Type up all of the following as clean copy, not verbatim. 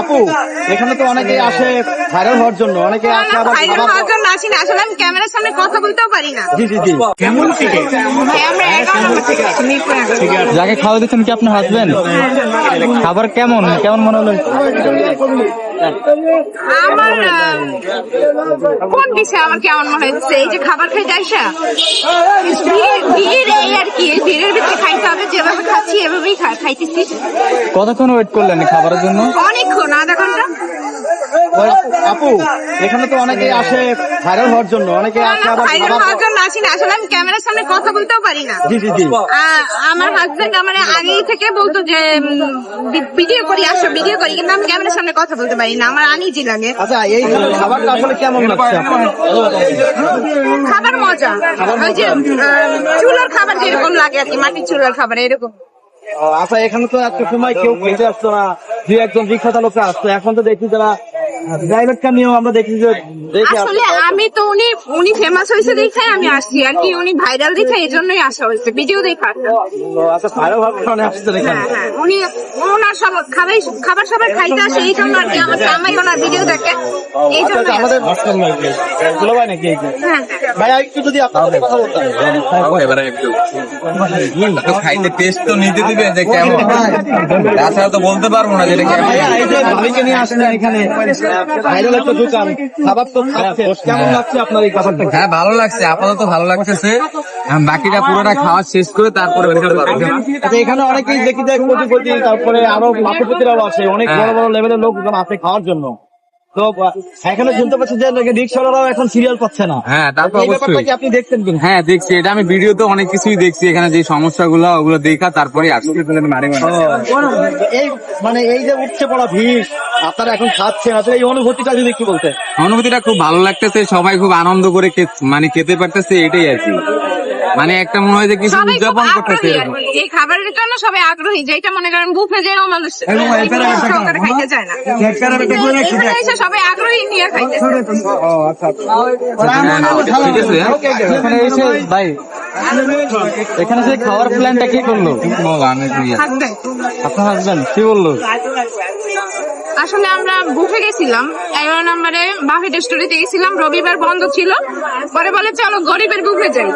আপু এখানে তো অনেকেই আসে ভাইরাল হওয়ার জন্য, অনেকে আসে আবার ভাইরাল হওয়ার জন্য আসি না, আসলে আমি ক্যামেরার সামনে কথা বলতেও পারি না। জি জি জি। কেমন থেকে ভাই আমরা 11 নম্বর থেকে আসছি, মিরপুর 11। যাকে খাওয়া দিচ্ছেন কি আপনার হাজবেন্ড? খাবার কেমন কেমন মনে হলো? আমার কোন বিষয়ে আমার কেমন মনে হচ্ছে, এই যে খাবার খাই যাইসা ভিড় এই আর কি, ভিড়ের ভিতরে খাইতে হবে, যেভাবে খাচ্ছি এভাবেই খাইতেছি। কতক্ষণ ওয়েট করলেন খাবারের জন্য? অনেকক্ষণ, আধা ঘন্টা। আপু এখানে তো অনেকেই আসে ভাইরাল হওয়ার জন্য, অনেকে আসে আবার ভাইরাল হওয়ার জন্য আসি না, আসলে আমি ক্যামেরার সামনে কথা বলতেও পারি না। জি জি জি। আমার হাজবেন্ড আমার আগেই থেকে বলতো যে ভিডিও করি, আসো ভিডিও করি, কিন্তু আমি ক্যামেরার সামনে কথা বলতে পারি না, আমার আনইজি লাগে। আচ্ছা এই খাবারটা আসলে কেমন লাগছে আপনার? খাবার মজা, ওই যে চুলার খাবার যেরকম লাগে আর কি, মাটির চুলার খাবার এরকম। আচ্ছা এখানে তো একটা সময় কেউ খেতে আসতো না, দুই একজন বিখ্যাত লোক আসতো, এখন তো দেখি যারা ড্রাইভারটা নিয়েও আমরা দেখি যে আসলে আমি তো উনি ফেমাস হয়েছে দেখে আমি আসছি আর কি, উনি ভাইরাল দেখে এই জন্যই আসা হয়েছে, ভিডিও দেখে আসা। আচ্ছা ভাইরাল হওয়ার কারণে আসছে এখানে। হ্যাঁ হ্যাঁ, ওনার সব খাবার সবাই খাইতে আসে এই জন্য আর কি, আমার জামাই ওনার ভিডিও দেখে এই জন্য। আমাদের ভাই নাকি এই যে হ্যাঁ ভাই একটু যদি আপনাদের কথা বলতেন। এবারে একটু তো খাইতে টেস্ট তো নিতে দিবে যে কেমন, তাছাড়া তো বলতে পারবো না যেটা কেমন। ভাইয়া এই যে ভাবিকে নিয়ে আসলেন এখানে, ভাইরাল একটা দোকান, খাবার তো খাচ্ছে, কেমন লাগছে আপনার এই খাবারটা? হ্যাঁ ভালো লাগছে, আপাতত ভালো লাগতেছে, বাকিটা পুরোটা খাওয়া শেষ করে তারপরে বের করতে পারবো। আচ্ছা এখানে অনেকেই দেখি যায় কোটিপতি, তারপরে আরো লাখপতিরাও আছে, অনেক বড় বড় লেভেলের লোকজন আছে খাওয়ার জন্য। তো এখানে শুনতে পাচ্ছি যে রিক্সাওয়ালারাও এখন সিরিয়াল পাচ্ছে না। হ্যাঁ তা তো এই ব্যাপারটা অবশ্যই। কি আপনি দেখছেন কিনা? হ্যাঁ দেখছি, এটা আমি ভিডিওতে অনেক কিছুই দেখছি, এখানে যে সমস্যাগুলো ওগুলো দেখা তারপরে আসছি। এই মানে এই যে উঠছে পড়া ভিড়, আপনারা এখন খাচ্ছেন, আসলে এই অনুভূতিটা যদি একটু বলতেন। অনুভূতিটা খুব ভালো লাগতেছে, সবাই খুব আনন্দ করে মানে খেতে পারতেছে, এটাই আর কি। মানে একটা মনে হয় যে কিছু সবাই খুব উদযাপন করতেছে আগ্রহী আর এরকম। কি, এই খাবারের জন্য সবাই আগ্রহী, যেটা মনে করেন বুফে যেও মানুষ সহকারে খাইতে চায় না, এখানে এসে সবাই আগ্রহী নিয়ে খাইতে। ঠিক আছে, হ্যাঁ? এখানে এসে ভাই এখানে যে খাওয়ার প্ল্যানটা কি করলো থাকবে। আপনার হাজবেন্ড? কি বললো? আসলে আমরা বুফে গেছিলাম 11 নম্বরে, বাফেট স্টোরিতে গেছিলাম, রবিবার বন্ধ ছিল, পরে বলে চলো গরিবের বুফে যাই,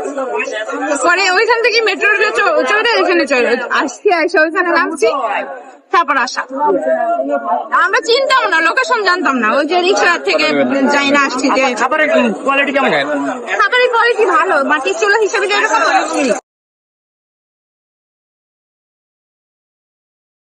পরে ওইখান থেকে মেট্রো চড়ে এখানে চলে আসছি, এসে ওইখানে নামছি, তারপর আসা। আমরা চিনতাম না, লোকেশন জানতাম না, ওই যে রিক্সা থেকে যাই না আসছি যে। খাবারের কোয়ালিটি কেমন? খাবারের কোয়ালিটি ভালো, মাটির চুলা হিসেবে যেরকম